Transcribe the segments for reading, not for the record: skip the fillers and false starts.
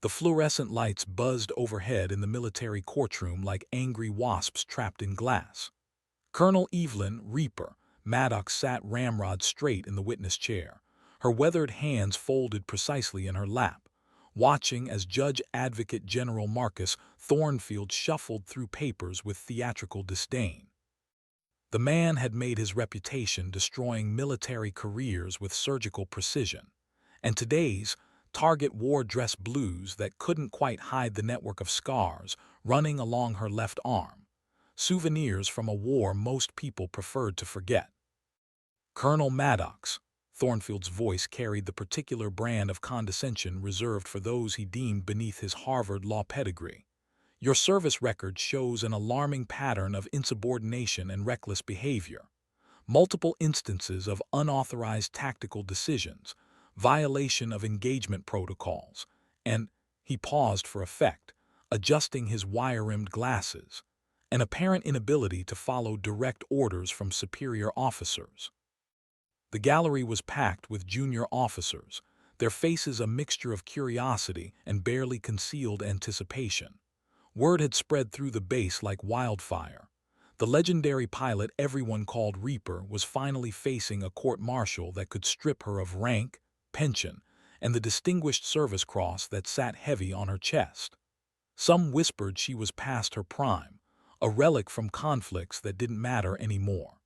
The fluorescent lights buzzed overhead in the military courtroom like angry wasps trapped in glass. Colonel Evelyn Reaper Maddox sat ramrod straight in the witness chair, her weathered hands folded precisely in her lap, watching as Judge Advocate General Marcus Thornfield shuffled through papers with theatrical disdain. The man had made his reputation destroying military careers with surgical precision, and today's target wore dress blues that couldn't quite hide the network of scars running along her left arm, souvenirs from a war most people preferred to forget. Colonel Maddox, Thornfield's voice carried the particular brand of condescension reserved for those he deemed beneath his Harvard law pedigree. Your service record shows an alarming pattern of insubordination and reckless behavior. Multiple instances of unauthorized tactical decisions, violation of engagement protocols, and, he paused for effect, adjusting his wire-rimmed glasses, an apparent inability to follow direct orders from superior officers. The gallery was packed with junior officers, their faces a mixture of curiosity and barely concealed anticipation. Word had spread through the base like wildfire. The legendary pilot everyone called Reaper was finally facing a court-martial that could strip her of rank, pension, and the Distinguished Service Cross that sat heavy on her chest. Some whispered she was past her prime, a relic from conflicts that didn't matter anymore.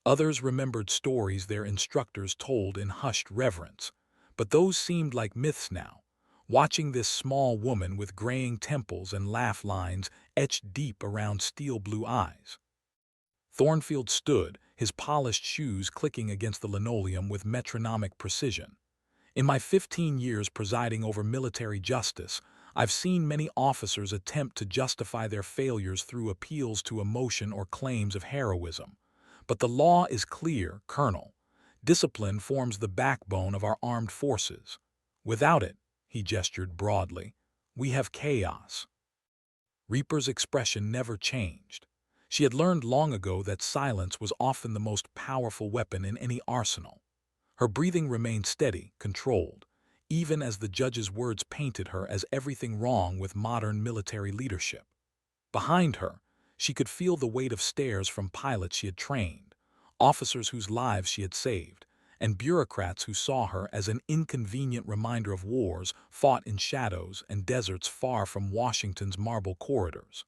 Others remembered stories their instructors told in hushed reverence, but those seemed like myths now. Watching this small woman with graying temples and laugh lines etched deep around steel-blue eyes. Thornfield stood, his polished shoes clicking against the linoleum with metronomic precision. In my 15 years presiding over military justice, I've seen many officers attempt to justify their failures through appeals to emotion or claims of heroism. But the law is clear, Colonel. Discipline forms the backbone of our armed forces. Without it, he gestured broadly, we have chaos. Reaper's expression never changed. She had learned long ago that silence was often the most powerful weapon in any arsenal. Her breathing remained steady, controlled, even as the judge's words painted her as everything wrong with modern military leadership. Behind her, she could feel the weight of stares from pilots she had trained, officers whose lives she had saved, and bureaucrats who saw her as an inconvenient reminder of wars fought in shadows and deserts far from Washington's marble corridors.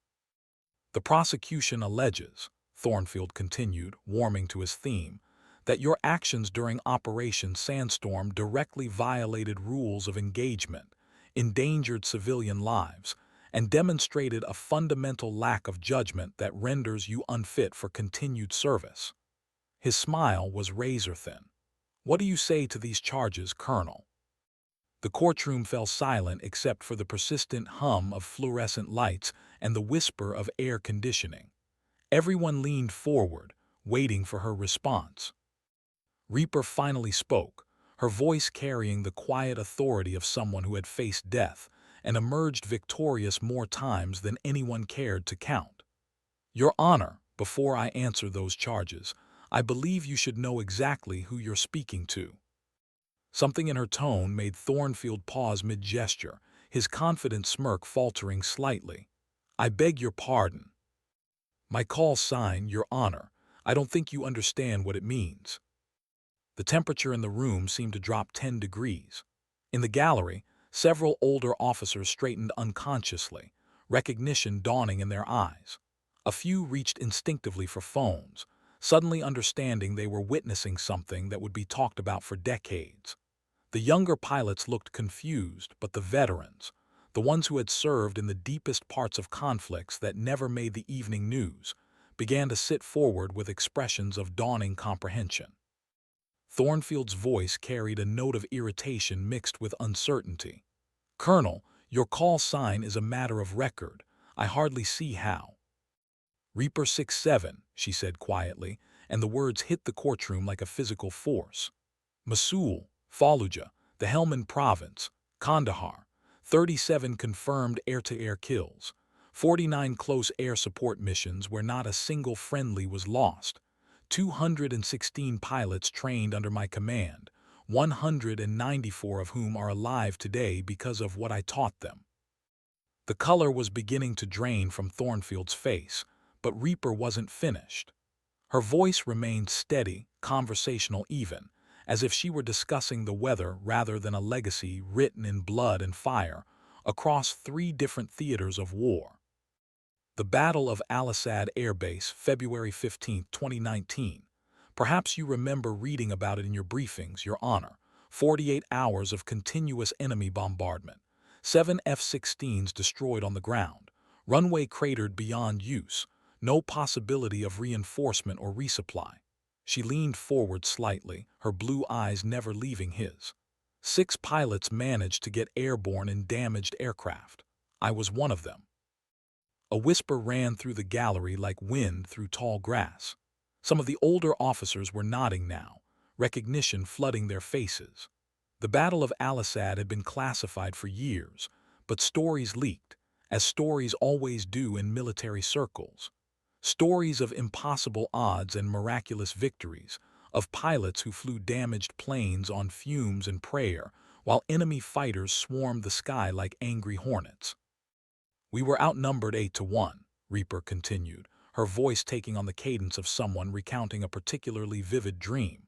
The prosecution alleges, Thornfield continued, warming to his theme, that your actions during Operation Sandstorm directly violated rules of engagement, endangered civilian lives, and demonstrated a fundamental lack of judgment that renders you unfit for continued service. His smile was razor-thin. What do you say to these charges, Colonel? The courtroom fell silent except for the persistent hum of fluorescent lights and the whisper of air conditioning. Everyone leaned forward, waiting for her response. Reaper finally spoke, her voice carrying the quiet authority of someone who had faced death and emerged victorious more times than anyone cared to count. Your Honor, before I answer those charges, I believe you should know exactly who you're speaking to. Something in her tone made Thornfield pause mid-gesture, his confident smirk faltering slightly. I beg your pardon. My call sign, Your Honor. I don't think you understand what it means. The temperature in the room seemed to drop 10 degrees. In the gallery, several older officers straightened unconsciously, recognition dawning in their eyes. A few reached instinctively for phones, suddenly understanding they were witnessing something that would be talked about for decades. The younger pilots looked confused, but the veterans, the ones who had served in the deepest parts of conflicts that never made the evening news, began to sit forward with expressions of dawning comprehension. Thornfield's voice carried a note of irritation mixed with uncertainty. Colonel, your call sign is a matter of record. I hardly see how. Reaper 6-7, she said quietly, and the words hit the courtroom like a physical force. Mosul, Fallujah, the Helmand Province, Kandahar, 37 confirmed air-to-air kills, 49 close air support missions where not a single friendly was lost, 216 pilots trained under my command, 194 of whom are alive today because of what I taught them. The color was beginning to drain from Thornfield's face, but Reaper wasn't finished. Her voice remained steady, conversational even, as if she were discussing the weather rather than a legacy written in blood and fire across 3 different theaters of war. The Battle of Al Asad Air Base, February 15, 2019. Perhaps you remember reading about it in your briefings, Your Honor. 48 hours of continuous enemy bombardment. 7 F-16s destroyed on the ground. Runway cratered beyond use. No possibility of reinforcement or resupply. She leaned forward slightly, her blue eyes never leaving his. 6 pilots managed to get airborne in damaged aircraft. I was one of them. A whisper ran through the gallery like wind through tall grass. Some of the older officers were nodding now, recognition flooding their faces. The Battle of Al Asad had been classified for years, but stories leaked, as stories always do in military circles. Stories of impossible odds and miraculous victories, of pilots who flew damaged planes on fumes and prayer, while enemy fighters swarmed the sky like angry hornets. We were outnumbered 8-1, Reaper continued, her voice taking on the cadence of someone recounting a particularly vivid dream.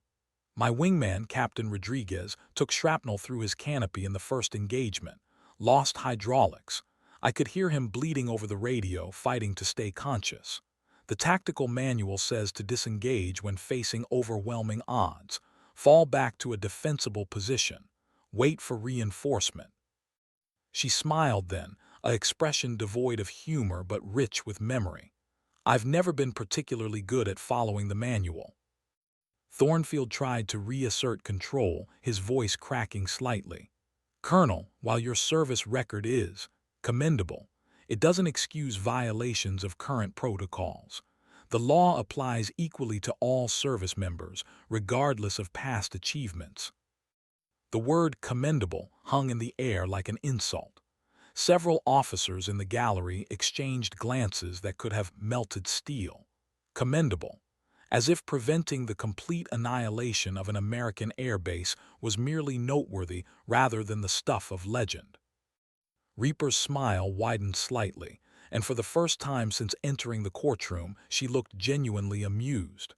My wingman, Captain Rodriguez, took shrapnel through his canopy in the first engagement, lost hydraulics. I could hear him bleeding over the radio, fighting to stay conscious. The tactical manual says to disengage when facing overwhelming odds, fall back to a defensible position, wait for reinforcement. She smiled then, an expression devoid of humor but rich with memory. I've never been particularly good at following the manual. Thornfield tried to reassert control, his voice cracking slightly. Colonel, while your service record is commendable, it doesn't excuse violations of current protocols. The law applies equally to all service members, regardless of past achievements. The word commendable hung in the air like an insult. Several officers in the gallery exchanged glances that could have melted steel. Commendable, as if preventing the complete annihilation of an American airbase was merely noteworthy rather than the stuff of legend. Reaper's smile widened slightly, and for the first time since entering the courtroom, she looked genuinely amused.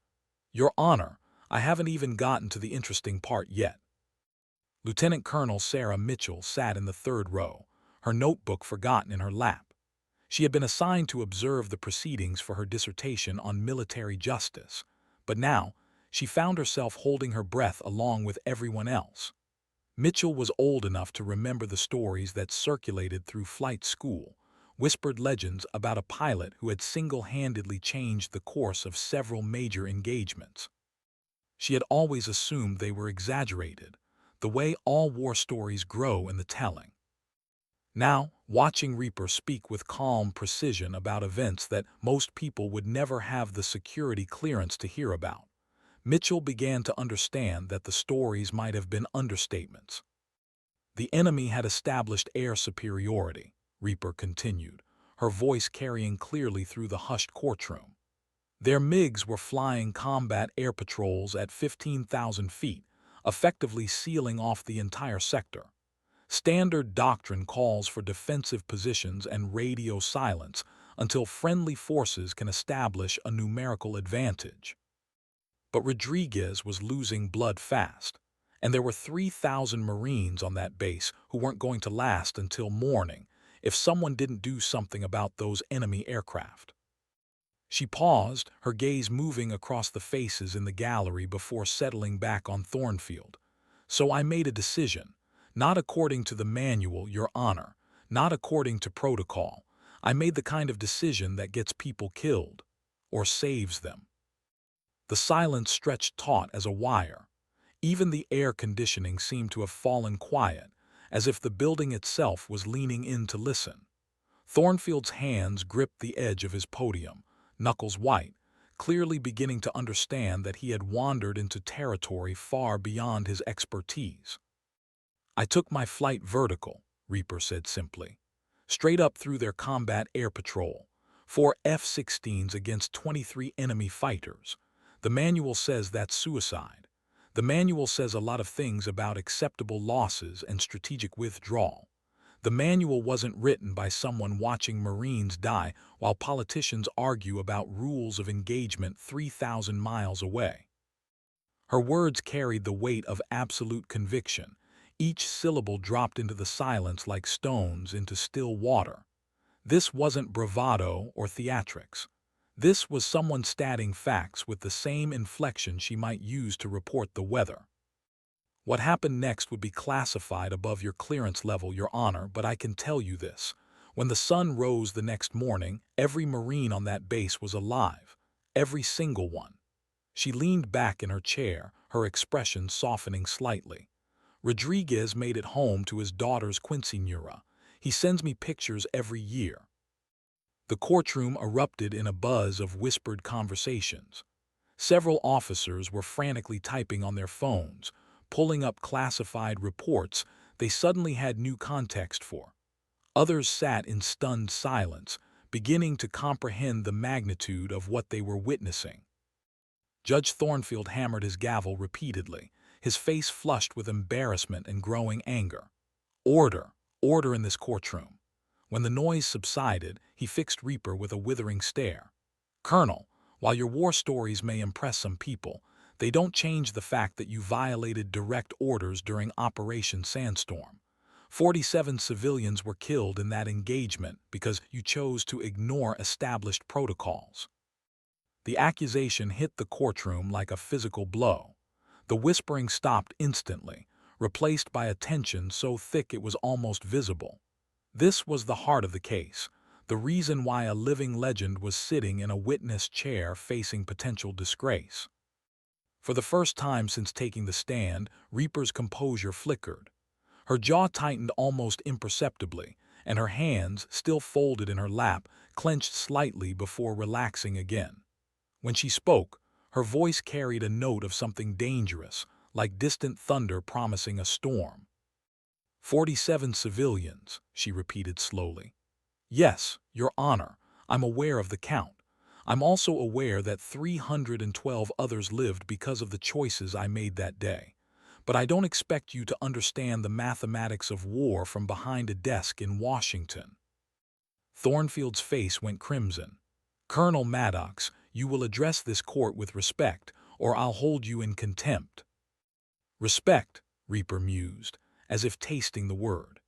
Your Honor, I haven't even gotten to the interesting part yet. Lieutenant Colonel Sarah Mitchell sat in the 3rd row, her notebook forgotten in her lap. She had been assigned to observe the proceedings for her dissertation on military justice, but now she found herself holding her breath along with everyone else. Mitchell was old enough to remember the stories that circulated through flight school, whispered legends about a pilot who had single-handedly changed the course of several major engagements. She had always assumed they were exaggerated, the way all war stories grow in the telling. Now, watching Reaper speak with calm precision about events that most people would never have the security clearance to hear about, Mitchell began to understand that the stories might have been understatements. The enemy had established air superiority, Reaper continued, her voice carrying clearly through the hushed courtroom. Their MiGs were flying combat air patrols at 15,000 feet, effectively sealing off the entire sector. Standard doctrine calls for defensive positions and radio silence until friendly forces can establish a numerical advantage. But Rodriguez was losing blood fast, and there were 3,000 Marines on that base who weren't going to last until morning if someone didn't do something about those enemy aircraft. She paused, her gaze moving across the faces in the gallery before settling back on Thornfield. So I made a decision. Not according to the manual, Your Honor, not according to protocol. I made the kind of decision that gets people killed, or saves them. The silence stretched taut as a wire. Even the air conditioning seemed to have fallen quiet, as if the building itself was leaning in to listen. Thornfield's hands gripped the edge of his podium, knuckles white, clearly beginning to understand that he had wandered into territory far beyond his expertise. I took my flight vertical, Reaper said simply. Straight up through their combat air patrol. 4 F-16s against 23 enemy fighters. The manual says that's suicide. The manual says a lot of things about acceptable losses and strategic withdrawal. The manual wasn't written by someone watching Marines die while politicians argue about rules of engagement 3,000 miles away. Her words carried the weight of absolute conviction, each syllable dropped into the silence like stones into still water. This wasn't bravado or theatrics. This was someone stating facts with the same inflection she might use to report the weather. What happened next would be classified above your clearance level, Your Honor, but I can tell you this. When the sun rose the next morning, every Marine on that base was alive. Every single one. She leaned back in her chair, her expression softening slightly. Rodriguez made it home to his daughter's quinceañera. He sends me pictures every year. The courtroom erupted in a buzz of whispered conversations. Several officers were frantically typing on their phones, pulling up classified reports they suddenly had new context for. Others sat in stunned silence, beginning to comprehend the magnitude of what they were witnessing. Judge Thornfield hammered his gavel repeatedly, his face flushed with embarrassment and growing anger. Order, order in this courtroom. When the noise subsided, he fixed Reaper with a withering stare. Colonel, while your war stories may impress some people, they don't change the fact that you violated direct orders during Operation Sandstorm. 47 civilians were killed in that engagement because you chose to ignore established protocols. The accusation hit the courtroom like a physical blow. The whispering stopped instantly, replaced by a tension so thick it was almost visible. This was the heart of the case, the reason why a living legend was sitting in a witness chair facing potential disgrace. For the first time since taking the stand, Reaper's composure flickered. Her jaw tightened almost imperceptibly, and her hands, still folded in her lap, clenched slightly before relaxing again. When she spoke, her voice carried a note of something dangerous, like distant thunder promising a storm. 47 civilians, she repeated slowly. Yes, Your Honor, I'm aware of the count. I'm also aware that 312 others lived because of the choices I made that day. But I don't expect you to understand the mathematics of war from behind a desk in Washington. Thornfield's face went crimson. Colonel Maddox, you will address this court with respect, or I'll hold you in contempt. Respect, Reaper mused, as if tasting the word.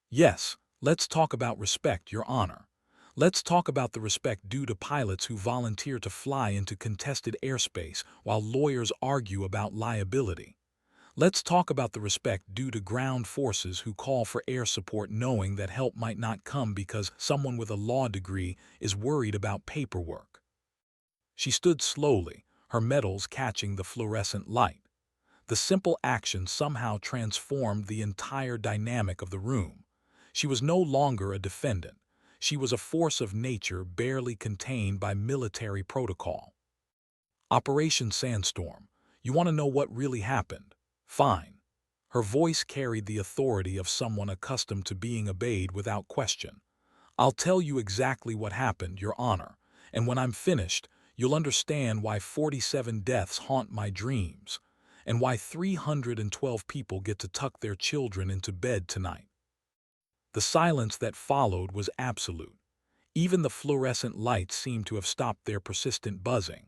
Yes, let's talk about respect, Your Honor. Let's talk about the respect due to pilots who volunteer to fly into contested airspace while lawyers argue about liability. Let's talk about the respect due to ground forces who call for air support knowing that help might not come because someone with a law degree is worried about paperwork. She stood slowly, her medals catching the fluorescent light. The simple action somehow transformed the entire dynamic of the room. She was no longer a defendant. She was a force of nature barely contained by military protocol. Operation Sandstorm. You want to know what really happened? Fine. Her voice carried the authority of someone accustomed to being obeyed without question. I'll tell you exactly what happened, Your Honor, and when I'm finished, you'll understand why 47 deaths haunt my dreams, and why 312 people get to tuck their children into bed tonight. The silence that followed was absolute. Even the fluorescent lights seemed to have stopped their persistent buzzing.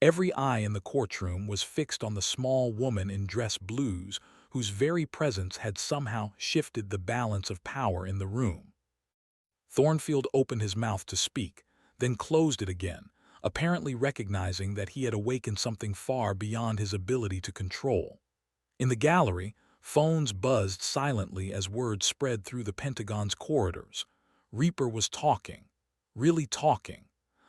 Every eye in the courtroom was fixed on the small woman in dress blues whose very presence had somehow shifted the balance of power in the room. Thornfield opened his mouth to speak, then closed it again, apparently recognizing that he had awakened something far beyond his ability to control. In the gallery, phones buzzed silently as words spread through the Pentagon's corridors. Reaper was talking, really talking,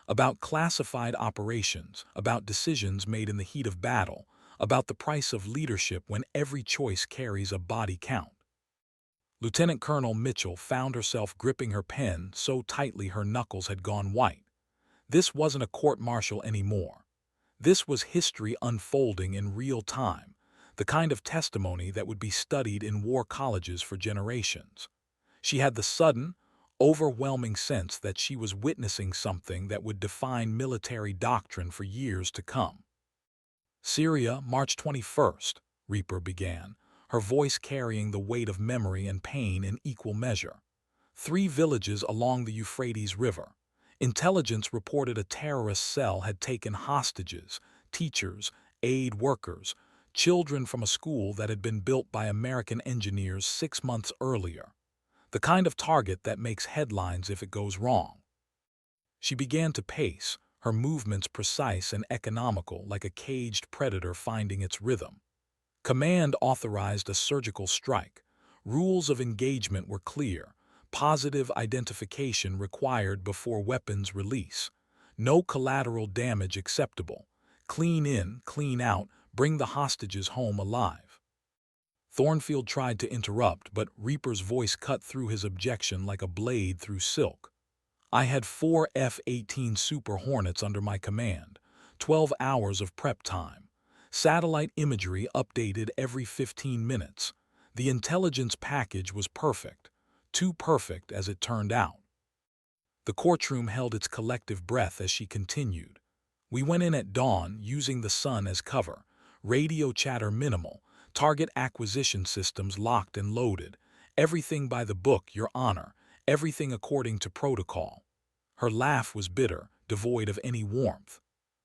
about classified operations, about decisions made in the heat of battle, about the price of leadership when every choice carries a body count. Lieutenant Colonel Mitchell found herself gripping her pen so tightly her knuckles had gone white. This wasn't a court-martial anymore. This was history unfolding in real time, the kind of testimony that would be studied in war colleges for generations. She had the sudden, overwhelming sense that she was witnessing something that would define military doctrine for years to come. Syria, March 21st, Reaper began, her voice carrying the weight of memory and pain in equal measure. 3 villages along the Euphrates River. Intelligence reported a terrorist cell had taken hostages, teachers, aid workers, children from a school that had been built by American engineers 6 months earlier. The kind of target that makes headlines if it goes wrong. She began to pace, her movements precise and economical like a caged predator finding its rhythm. Command authorized a surgical strike. Rules of engagement were clear. Positive identification required before weapons release. No collateral damage acceptable. Clean in, clean out, bring the hostages home alive. Thornfield tried to interrupt, but Reaper's voice cut through his objection like a blade through silk. I had 4 F-18 Super Hornets under my command, 12 hours of prep time. Satellite imagery updated every 15 minutes. The intelligence package was perfect, too perfect as it turned out. The courtroom held its collective breath as she continued. We went in at dawn, using the sun as cover, radio chatter minimal, target acquisition systems locked and loaded, everything by the book, Your Honor, everything according to protocol. Her laugh was bitter, devoid of any warmth.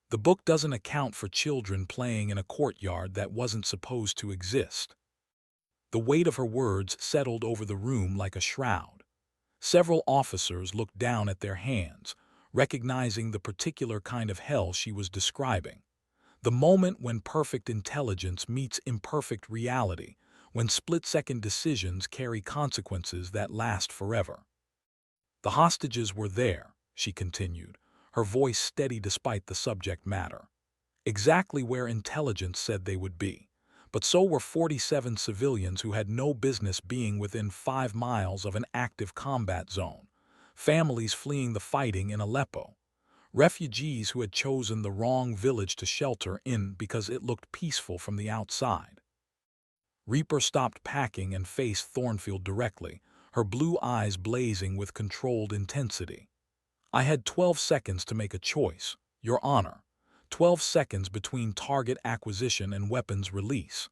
The book doesn't account for children playing in a courtyard that wasn't supposed to exist. The weight of her words settled over the room like a shroud. Several officers looked down at their hands, recognizing the particular kind of hell she was describing. The moment when perfect intelligence meets imperfect reality, when split-second decisions carry consequences that last forever. The hostages were there, she continued, her voice steady despite the subject matter. Exactly where intelligence said they would be. But so were 47 civilians who had no business being within 5 miles of an active combat zone, families fleeing the fighting in Aleppo, refugees who had chosen the wrong village to shelter in because it looked peaceful from the outside. Reaper stopped packing and faced Thornfield directly, her blue eyes blazing with controlled intensity. I had 12 seconds to make a choice, Your Honor. 12 seconds between target acquisition and weapons release.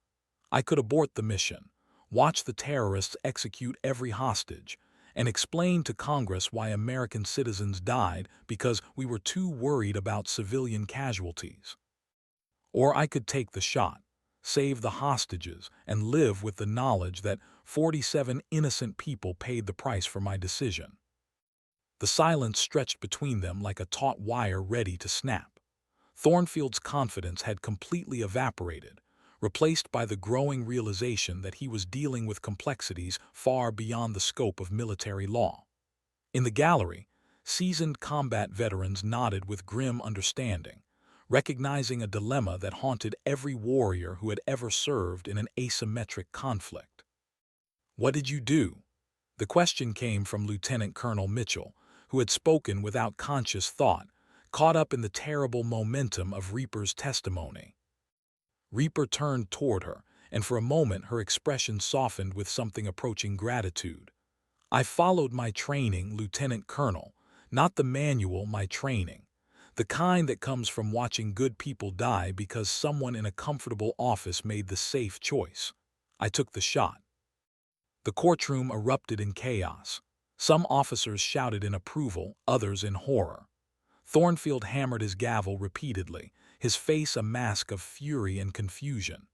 I could abort the mission, watch the terrorists execute every hostage, and explain to Congress why American citizens died because we were too worried about civilian casualties. Or I could take the shot, save the hostages, and live with the knowledge that 47 innocent people paid the price for my decision. The silence stretched between them like a taut wire ready to snap. Thornfield's confidence had completely evaporated, replaced by the growing realization that he was dealing with complexities far beyond the scope of military law. In the gallery, seasoned combat veterans nodded with grim understanding, recognizing a dilemma that haunted every warrior who had ever served in an asymmetric conflict. What did you do? The question came from Lieutenant Colonel Mitchell, who had spoken without conscious thought, caught up in the terrible momentum of Reaper's testimony. Reaper turned toward her, and for a moment her expression softened with something approaching gratitude. I followed my training, Lieutenant Colonel, not the manual, my training. The kind that comes from watching good people die because someone in a comfortable office made the safe choice. I took the shot. The courtroom erupted in chaos. Some officers shouted in approval, others in horror. Thornfield hammered his gavel repeatedly, his face a mask of fury and confusion.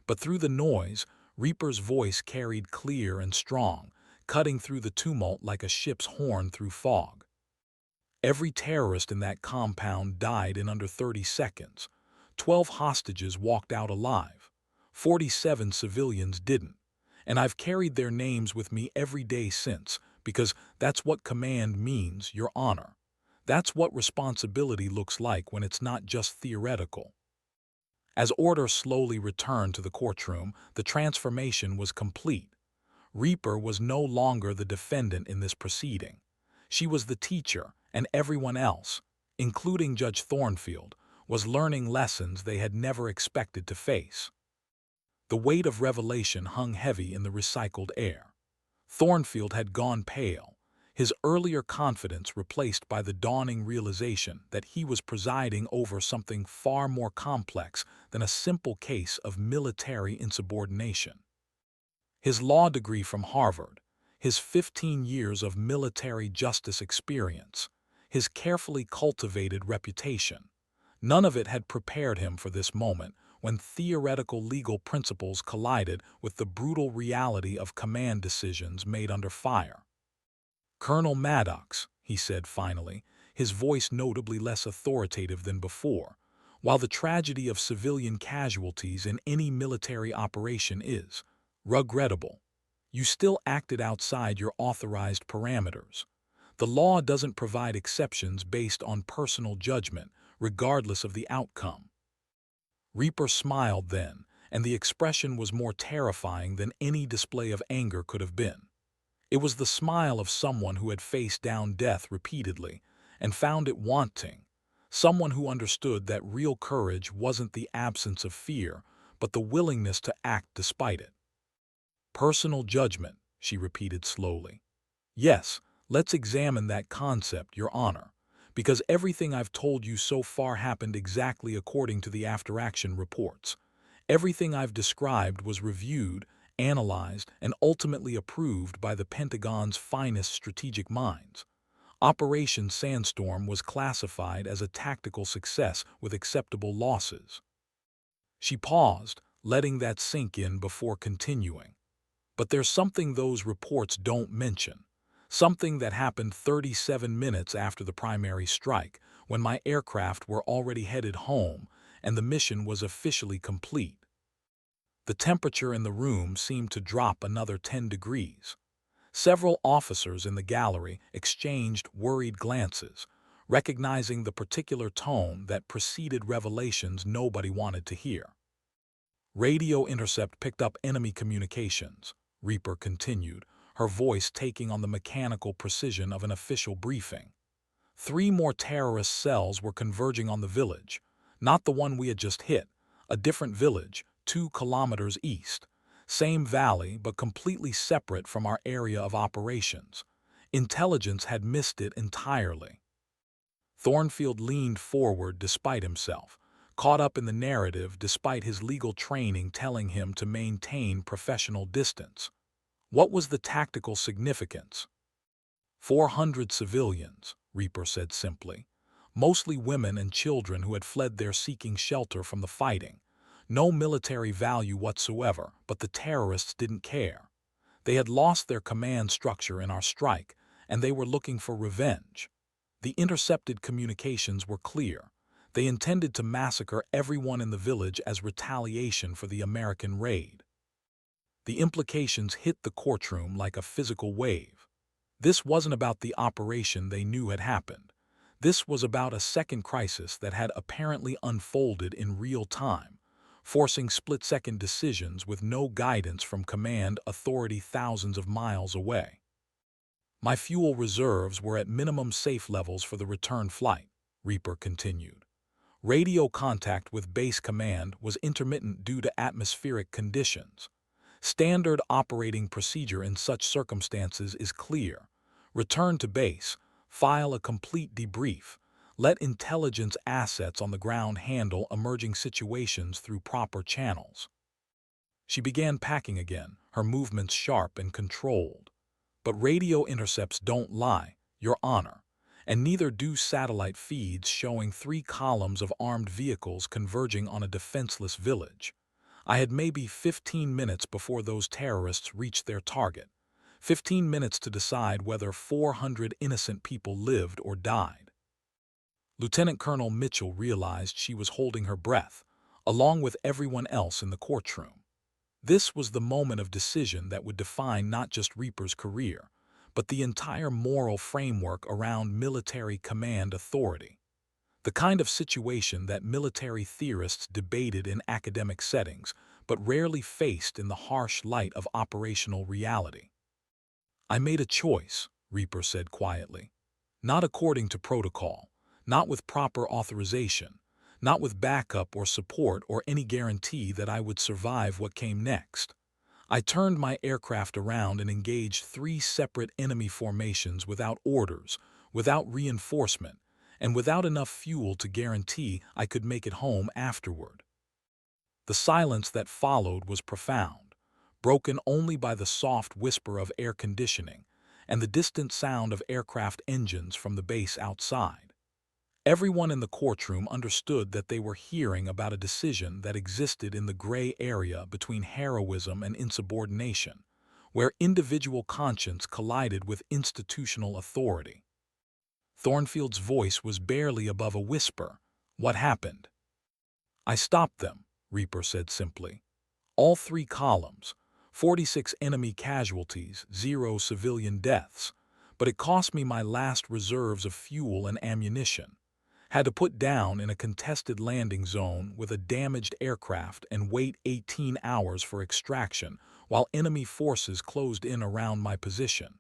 But through the noise, Reaper's voice carried clear and strong, cutting through the tumult like a ship's horn through fog. Every terrorist in that compound died in under 30 seconds. 12 hostages walked out alive. 47 civilians didn't. And I've carried their names with me every day since, because that's what command means, Your Honor. That's what responsibility looks like when it's not just theoretical. As order slowly returned to the courtroom, the transformation was complete. Reaper was no longer the defendant in this proceeding. She was the teacher, and everyone else, including Judge Thornfield, was learning lessons they had never expected to face. The weight of revelation hung heavy in the recycled air. Thornfield had gone pale. his earlier confidence replaced by the dawning realization that he was presiding over something far more complex than a simple case of military insubordination. His law degree from Harvard, his 15 years of military justice experience, his carefully cultivated reputation, none of it had prepared him for this moment when theoretical legal principles collided with the brutal reality of command decisions made under fire. "Colonel Maddox," he said finally, his voice notably less authoritative than before, "while the tragedy of civilian casualties in any military operation is regrettable, you still acted outside your authorized parameters. The law doesn't provide exceptions based on personal judgment, regardless of the outcome." Reaper smiled then, and the expression was more terrifying than any display of anger could have been. It was the smile of someone who had faced down death repeatedly and found it wanting, someone who understood that real courage wasn't the absence of fear, but the willingness to act despite it. "Personal judgment," she repeated slowly. "Yes, let's examine that concept, Your Honor, because everything I've told you so far happened exactly according to the after-action reports. Everything I've described was reviewed, analyzed, and ultimately approved by the Pentagon's finest strategic minds. Operation Sandstorm was classified as a tactical success with acceptable losses." She paused, letting that sink in before continuing. "But there's something those reports don't mention. Something that happened 37 minutes after the primary strike, when my aircraft were already headed home and the mission was officially complete." The temperature in the room seemed to drop another 10 degrees. Several officers in the gallery exchanged worried glances, recognizing the particular tone that preceded revelations nobody wanted to hear. "Radio intercept picked up enemy communications," Reaper continued, her voice taking on the mechanical precision of an official briefing. "3 more terrorist cells were converging on the village, not the one we had just hit, a different village, 2 kilometers east. Same valley, but completely separate from our area of operations. Intelligence had missed it entirely." Thornfield leaned forward despite himself, caught up in the narrative despite his legal training telling him to maintain professional distance. What was the tactical significance? 400 civilians, Reaper said simply. Mostly women and children who had fled there seeking shelter from the fighting. No military value whatsoever, but the terrorists didn't care. They had lost their command structure in our strike, and they were looking for revenge. The intercepted communications were clear. They intended to massacre everyone in the village as retaliation for the American raid. The implications hit the courtroom like a physical wave. This wasn't about the operation they knew had happened. This was about a second crisis that had apparently unfolded in real time, forcing split-second decisions with no guidance from command authority thousands of miles away. "My fuel reserves were at minimum safe levels for the return flight," Reaper continued. "Radio contact with base command was intermittent due to atmospheric conditions. Standard operating procedure in such circumstances is clear. Return to base, file a complete debrief, let intelligence assets on the ground handle emerging situations through proper channels." She began packing again, her movements sharp and controlled. "But radio intercepts don't lie, Your Honor, and neither do satellite feeds showing 3 columns of armed vehicles converging on a defenseless village. I had maybe 15 minutes before those terrorists reached their target. 15 minutes to decide whether 400 innocent people lived or died." Lieutenant Colonel Mitchell realized she was holding her breath, along with everyone else in the courtroom. This was the moment of decision that would define not just Reaper's career, but the entire moral framework around military command authority. The kind of situation that military theorists debated in academic settings, but rarely faced in the harsh light of operational reality. "I made a choice," Reaper said quietly. "Not according to protocol, not with proper authorization, not with backup or support or any guarantee that I would survive what came next. I turned my aircraft around and engaged 3 separate enemy formations without orders, without reinforcement, and without enough fuel to guarantee I could make it home afterward. The silence that followed was profound, broken only by the soft whisper of air conditioning and the distant sound of aircraft engines from the base outside. Everyone in the courtroom understood that they were hearing about a decision that existed in the gray area between heroism and insubordination, where individual conscience collided with institutional authority. Thornfield's voice was barely above a whisper. "What happened?" "I stopped them," Reaper said simply. "All 3 columns, 46 enemy casualties, 0 civilian deaths, but it cost me my last reserves of fuel and ammunition. Had to put down in a contested landing zone with a damaged aircraft and wait 18 hours for extraction while enemy forces closed in around my position."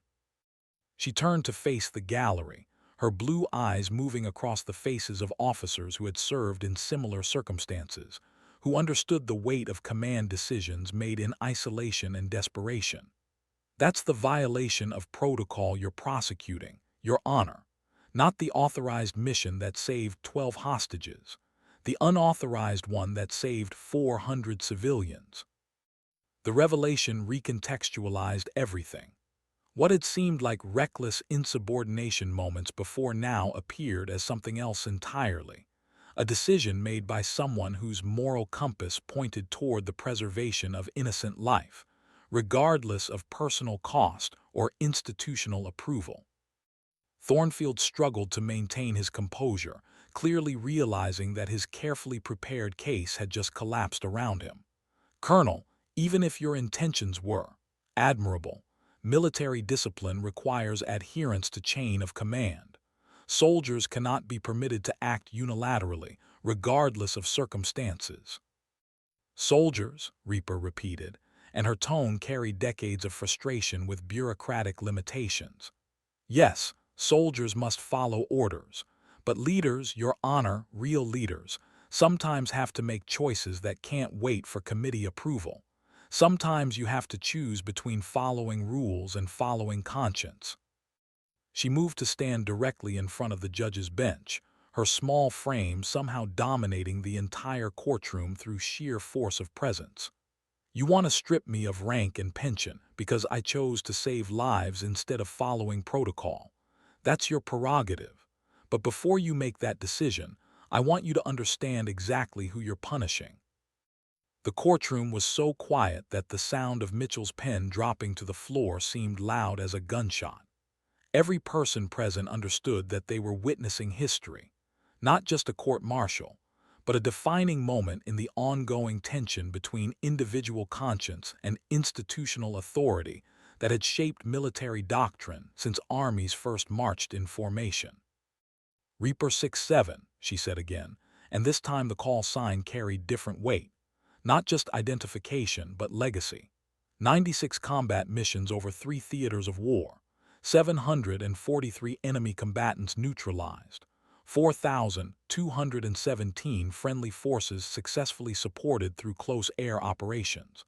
She turned to face the gallery, her blue eyes moving across the faces of officers who had served in similar circumstances, who understood the weight of command decisions made in isolation and desperation. "That's the violation of protocol you're prosecuting, Your Honor. Not the authorized mission that saved 12 hostages, the unauthorized one that saved 400 civilians." The revelation recontextualized everything. What had seemed like reckless insubordination moments before now appeared as something else entirely. A decision made by someone whose moral compass pointed toward the preservation of innocent life, regardless of personal cost or institutional approval. Thornfield struggled to maintain his composure, clearly realizing that his carefully prepared case had just collapsed around him. "Colonel, even if your intentions were admirable, military discipline requires adherence to chain of command. Soldiers cannot be permitted to act unilaterally, regardless of circumstances." "Soldiers," Reaper repeated, and her tone carried decades of frustration with bureaucratic limitations. "Yes, soldiers must follow orders, but leaders, Your Honor, real leaders, sometimes have to make choices that can't wait for committee approval. Sometimes you have to choose between following rules and following conscience." She moved to stand directly in front of the judge's bench, her small frame somehow dominating the entire courtroom through sheer force of presence. "You want to strip me of rank and pension because I chose to save lives instead of following protocol. That's your prerogative. But before you make that decision, I want you to understand exactly who you're punishing." The courtroom was so quiet that the sound of Mitchell's pen dropping to the floor seemed loud as a gunshot. Every person present understood that they were witnessing history, not just a court-martial, but a defining moment in the ongoing tension between individual conscience and institutional authority that had shaped military doctrine since armies first marched in formation. "Reaper 6-7, she said again, and this time the call sign carried different weight. Not just identification, but legacy. 96 combat missions over 3 theaters of war, 743 enemy combatants neutralized, 4,217 friendly forces successfully supported through close air operations,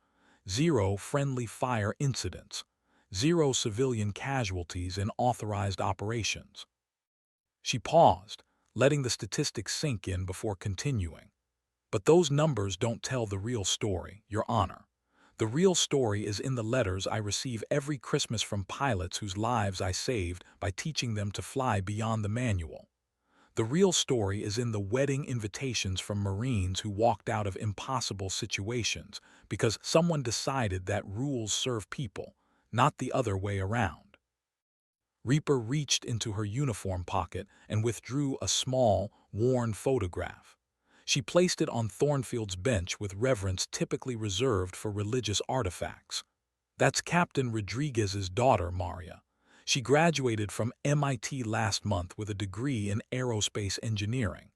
0 friendly fire incidents, 0 civilian casualties in authorized operations." She paused, letting the statistics sink in before continuing. "But those numbers don't tell the real story, Your Honor. The real story is in the letters I receive every Christmas from pilots whose lives I saved by teaching them to fly beyond the manual. The real story is in the wedding invitations from Marines who walked out of impossible situations because someone decided that rules serve people, not the other way around." Reaper reached into her uniform pocket and withdrew a small, worn photograph. She placed it on Thornfield's bench with reverence typically reserved for religious artifacts. "That's Captain Rodriguez's daughter, Maria. She graduated from MIT last month with a degree in aerospace engineering.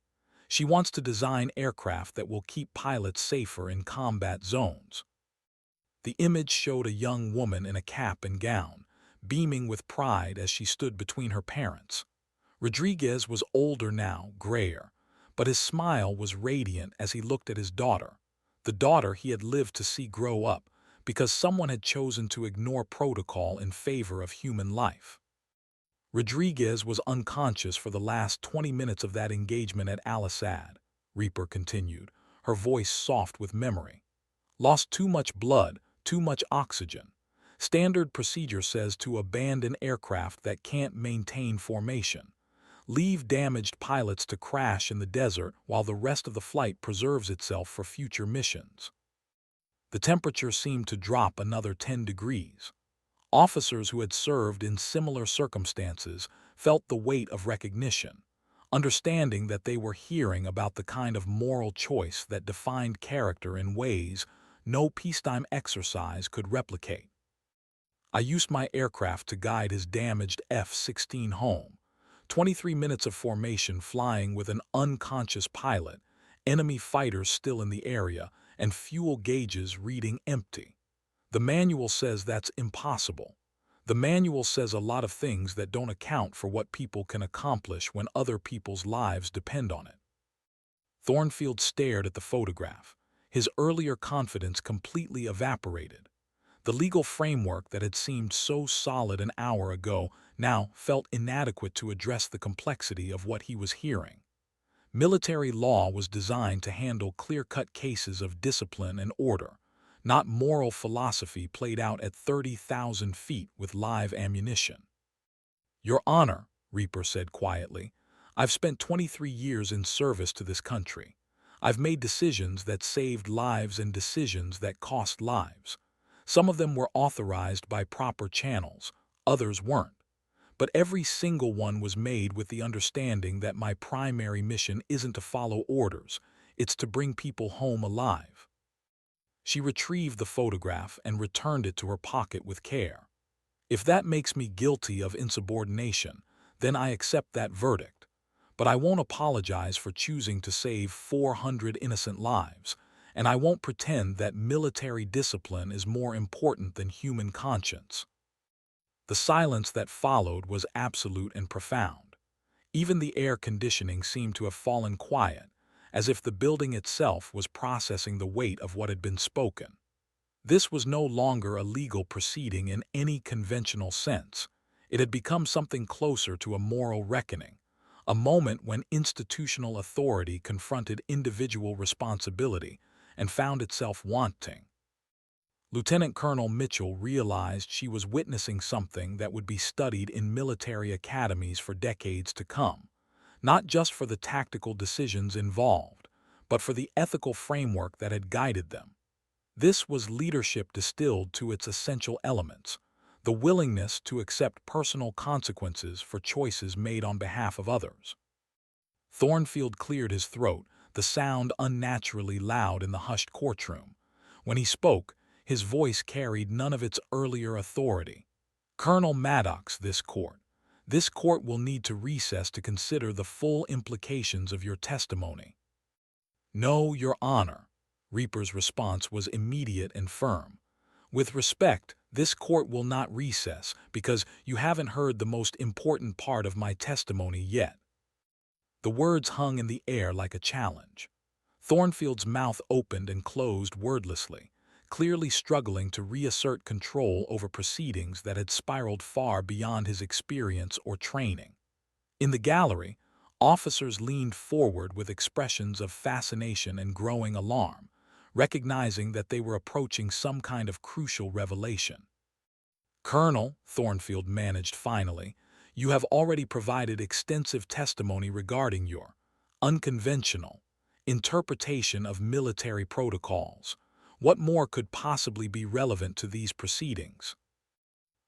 She wants to design aircraft that will keep pilots safer in combat zones." The image showed a young woman in a cap and gown, beaming with pride as she stood between her parents. Rodriguez was older now, grayer, but his smile was radiant as he looked at his daughter, the daughter he had lived to see grow up, because someone had chosen to ignore protocol in favor of human life. Rodriguez was unconscious for the last 20 minutes of that engagement at Al Assad, Reaper continued, her voice soft with memory. Lost too much blood, too much oxygen. Standard procedure says to abandon aircraft that can't maintain formation. Leave damaged pilots to crash in the desert while the rest of the flight preserves itself for future missions. The temperature seemed to drop another 10 degrees. Officers who had served in similar circumstances felt the weight of recognition, understanding that they were hearing about the kind of moral choice that defined character in ways no peacetime exercise could replicate. I used my aircraft to guide his damaged F-16 home. 23 minutes of formation flying with an unconscious pilot, enemy fighters still in the area, and fuel gauges reading empty. The manual says that's impossible. The manual says a lot of things that don't account for what people can accomplish when other people's lives depend on it. Thornfield stared at the photograph. His earlier confidence completely evaporated. The legal framework that had seemed so solid an hour ago now felt inadequate to address the complexity of what he was hearing. Military law was designed to handle clear-cut cases of discipline and order, not moral philosophy played out at 30,000 feet with live ammunition. Your Honor, Reaper said quietly, I've spent 23 years in service to this country. I've made decisions that saved lives and decisions that cost lives. Some of them were authorized by proper channels, others weren't. But every single one was made with the understanding that my primary mission isn't to follow orders, it's to bring people home alive. She retrieved the photograph and returned it to her pocket with care. If that makes me guilty of insubordination, then I accept that verdict. But I won't apologize for choosing to save 400 innocent lives, and I won't pretend that military discipline is more important than human conscience. The silence that followed was absolute and profound. Even the air conditioning seemed to have fallen quiet, as if the building itself was processing the weight of what had been spoken. This was no longer a legal proceeding in any conventional sense. It had become something closer to a moral reckoning, a moment when institutional authority confronted individual responsibility and found itself wanting. Lieutenant Colonel Mitchell realized she was witnessing something that would be studied in military academies for decades to come, not just for the tactical decisions involved, but for the ethical framework that had guided them. This was leadership distilled to its essential elements, the willingness to accept personal consequences for choices made on behalf of others. Thornfield cleared his throat, the sound unnaturally loud in the hushed courtroom. When he spoke, his voice carried none of its earlier authority. Colonel Maddox, this court will need to recess to consider the full implications of your testimony. No, Your Honor. Reaper's response was immediate and firm. With respect, this court will not recess because you haven't heard the most important part of my testimony yet. The words hung in the air like a challenge. Thornfield's mouth opened and closed wordlessly, clearly struggling to reassert control over proceedings that had spiraled far beyond his experience or training. In the gallery, officers leaned forward with expressions of fascination and growing alarm, recognizing that they were approaching some kind of crucial revelation. Colonel, Thornfield managed finally, you have already provided extensive testimony regarding your unconventional interpretation of military protocols. What more could possibly be relevant to these proceedings?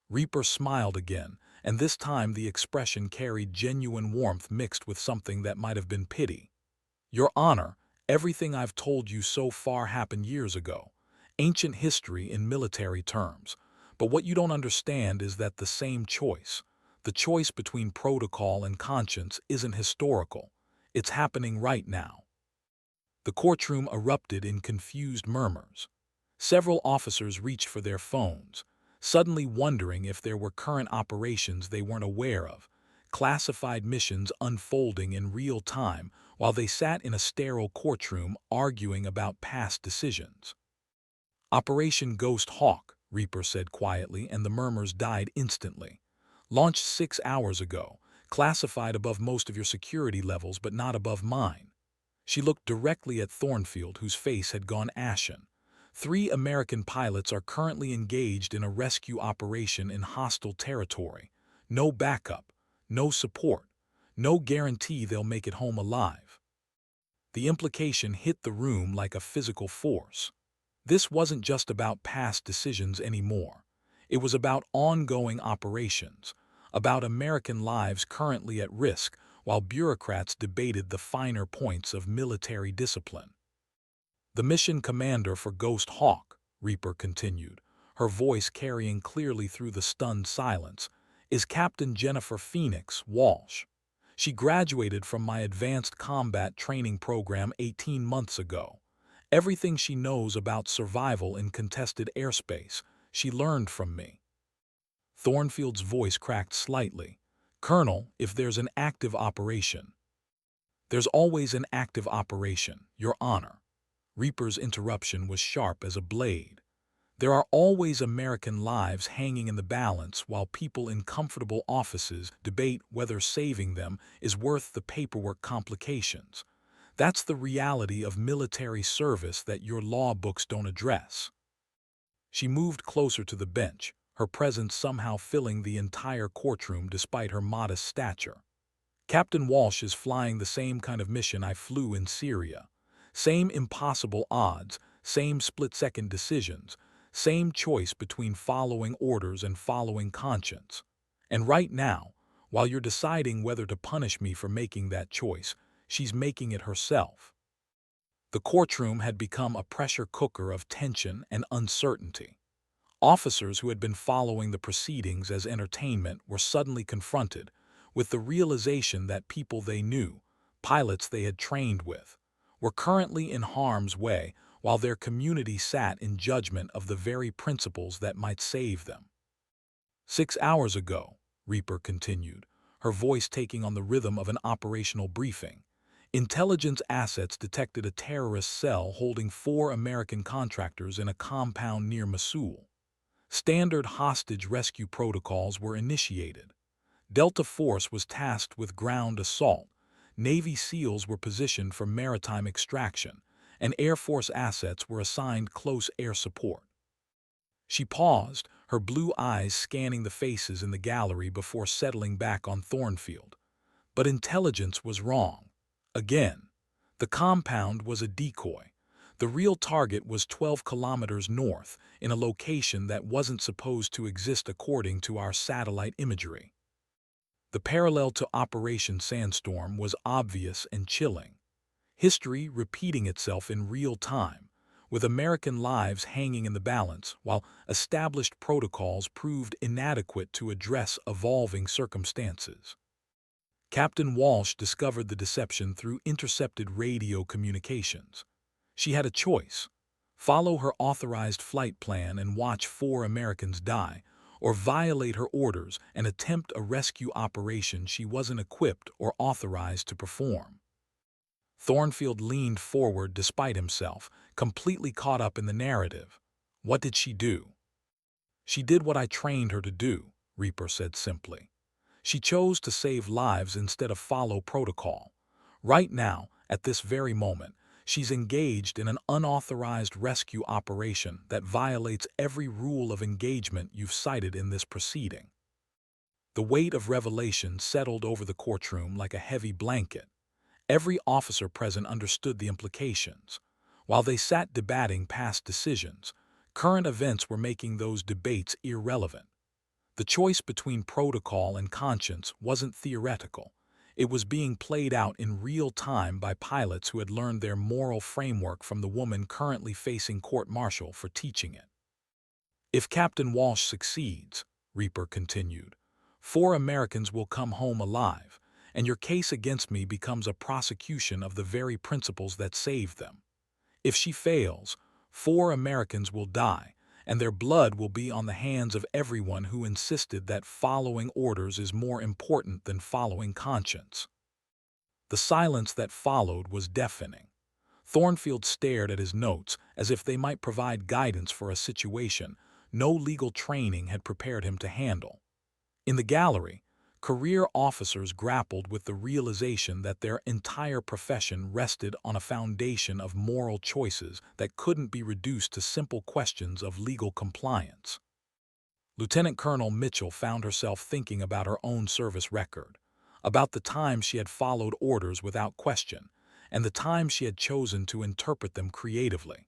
Reaper smiled again, and this time the expression carried genuine warmth mixed with something that might have been pity. Your Honor, everything I've told you so far happened years ago, ancient history in military terms. But what you don't understand is that the same choice, the choice between protocol and conscience, isn't historical. It's happening right now. The courtroom erupted in confused murmurs. Several officers reached for their phones, suddenly wondering if there were current operations they weren't aware of, classified missions unfolding in real time while they sat in a sterile courtroom arguing about past decisions. Operation Ghost Hawk, Reaper said quietly, and the murmurs died instantly. Launched 6 hours ago, classified above most of your security levels but not above mine. She looked directly at Thornfield, whose face had gone ashen. 3 American pilots are currently engaged in a rescue operation in hostile territory. No backup, no support, no guarantee they'll make it home alive. The implication hit the room like a physical force. This wasn't just about past decisions anymore. It was about ongoing operations, about American lives currently at risk while bureaucrats debated the finer points of military discipline. The mission commander for Ghost Hawk, Reaper continued, her voice carrying clearly through the stunned silence, is Captain Jennifer Phoenix Walsh. She graduated from my advanced combat training program 18 months ago. Everything she knows about survival in contested airspace, she learned from me. Thornfield's voice cracked slightly. Colonel, if there's an active operation. There's always an active operation, Your Honor. Reaper's interruption was sharp as a blade. There are always American lives hanging in the balance while people in comfortable offices debate whether saving them is worth the paperwork complications. That's the reality of military service that your law books don't address. She moved closer to the bench, her presence somehow filling the entire courtroom despite her modest stature. Captain Walsh is flying the same kind of mission I flew in Syria. Same impossible odds, same split-second decisions, same choice between following orders and following conscience. And right now, while you're deciding whether to punish me for making that choice, she's making it herself. The courtroom had become a pressure cooker of tension and uncertainty. Officers who had been following the proceedings as entertainment were suddenly confronted with the realization that people they knew, pilots they had trained with, were currently in harm's way while their community sat in judgment of the very principles that might save them. 6 hours ago, Reaper continued, her voice taking on the rhythm of an operational briefing, intelligence assets detected a terrorist cell holding 4 American contractors in a compound near Mosul. Standard hostage rescue protocols were initiated. Delta Force was tasked with ground assault, Navy SEALs were positioned for maritime extraction, and Air Force assets were assigned close air support. She paused, her blue eyes scanning the faces in the gallery before settling back on Thornfield. But intelligence was wrong. Again, the compound was a decoy. The real target was 12 kilometers north, in a location that wasn't supposed to exist according to our satellite imagery. The parallel to Operation Sandstorm was obvious and chilling. History repeating itself in real time, with American lives hanging in the balance while established protocols proved inadequate to address evolving circumstances. Captain Walsh discovered the deception through intercepted radio communications. She had a choice: follow her authorized flight plan and watch 4 Americans die, or violate her orders and attempt a rescue operation she wasn't equipped or authorized to perform. Thornfield leaned forward despite himself, completely caught up in the narrative. What did she do? She did what I trained her to do, Reaper said simply. She chose to save lives instead of follow protocol. Right now, at this very moment, she's engaged in an unauthorized rescue operation that violates every rule of engagement you've cited in this proceeding. The weight of revelation settled over the courtroom like a heavy blanket. Every officer present understood the implications. While they sat debating past decisions, current events were making those debates irrelevant. The choice between protocol and conscience wasn't theoretical. It was being played out in real time by pilots who had learned their moral framework from the woman currently facing court-martial for teaching it. If Captain Walsh succeeds, Reaper continued, 4 Americans will come home alive, and your case against me becomes a prosecution of the very principles that saved them. If she fails, 4 Americans will die, and their blood will be on the hands of everyone who insisted that following orders is more important than following conscience. The silence that followed was deafening. Thornfield stared at his notes as if they might provide guidance for a situation no legal training had prepared him to handle. In the gallery, career officers grappled with the realization that their entire profession rested on a foundation of moral choices that couldn't be reduced to simple questions of legal compliance. Lieutenant Colonel Mitchell found herself thinking about her own service record, about the times she had followed orders without question, and the times she had chosen to interpret them creatively.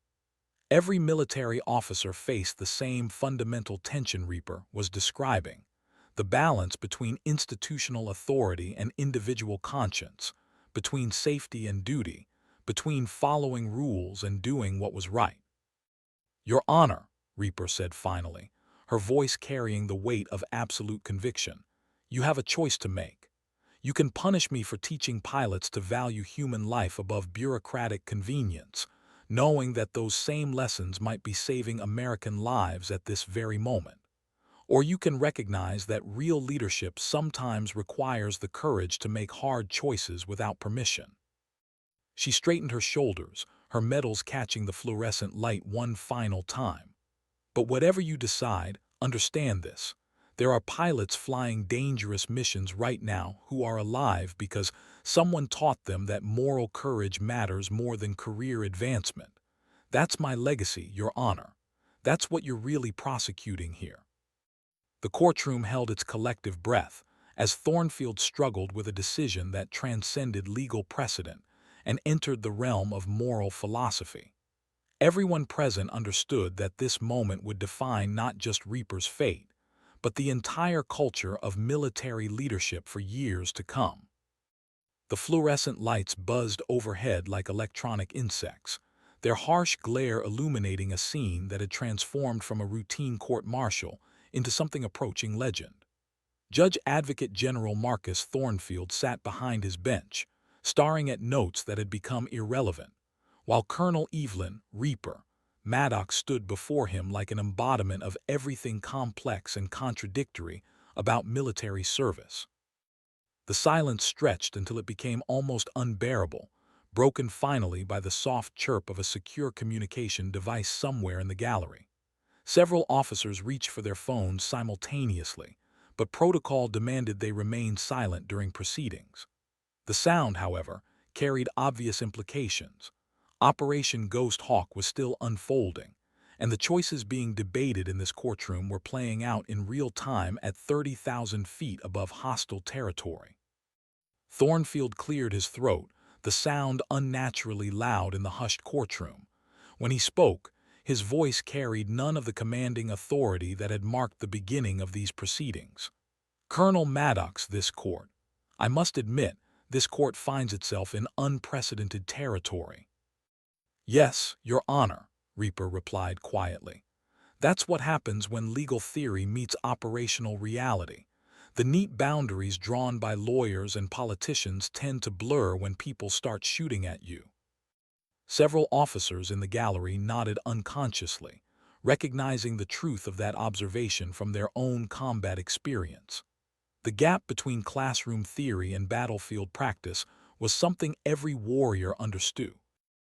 Every military officer faced the same fundamental tension Reaper was describing: the balance between institutional authority and individual conscience, between safety and duty, between following rules and doing what was right. "Your Honor," Reaper said finally, her voice carrying the weight of absolute conviction, "you have a choice to make. You can punish me for teaching pilots to value human life above bureaucratic convenience, knowing that those same lessons might be saving American lives at this very moment. Or you can recognize that real leadership sometimes requires the courage to make hard choices without permission." She straightened her shoulders, her medals catching the fluorescent light one final time. "But whatever you decide, understand this. There are pilots flying dangerous missions right now who are alive because someone taught them that moral courage matters more than career advancement. That's my legacy, Your Honor. That's what you're really prosecuting here." The courtroom held its collective breath as Thornfield struggled with a decision that transcended legal precedent and entered the realm of moral philosophy. Everyone present understood that this moment would define not just Reaper's fate, but the entire culture of military leadership for years to come. The fluorescent lights buzzed overhead like electronic insects, their harsh glare illuminating a scene that had transformed from a routine court-martial into something approaching legend. Judge Advocate General Marcus Thornfield sat behind his bench, staring at notes that had become irrelevant, while Colonel Evelyn Reaper Maddox stood before him like an embodiment of everything complex and contradictory about military service. The silence stretched until it became almost unbearable, broken finally by the soft chirp of a secure communication device somewhere in the gallery. Several officers reached for their phones simultaneously, but protocol demanded they remain silent during proceedings. The sound, however, carried obvious implications. Operation Ghost Hawk was still unfolding, and the choices being debated in this courtroom were playing out in real time at 30,000 feet above hostile territory. Thornfield cleared his throat, the sound unnaturally loud in the hushed courtroom. When he spoke, his voice carried none of the commanding authority that had marked the beginning of these proceedings. "Colonel Maddox, this court. I must admit, this court finds itself in unprecedented territory." "Yes, Your Honor," Reaper replied quietly. "That's what happens when legal theory meets operational reality. The neat boundaries drawn by lawyers and politicians tend to blur when people start shooting at you." Several officers in the gallery nodded unconsciously, recognizing the truth of that observation from their own combat experience. The gap between classroom theory and battlefield practice was something every warrior understood.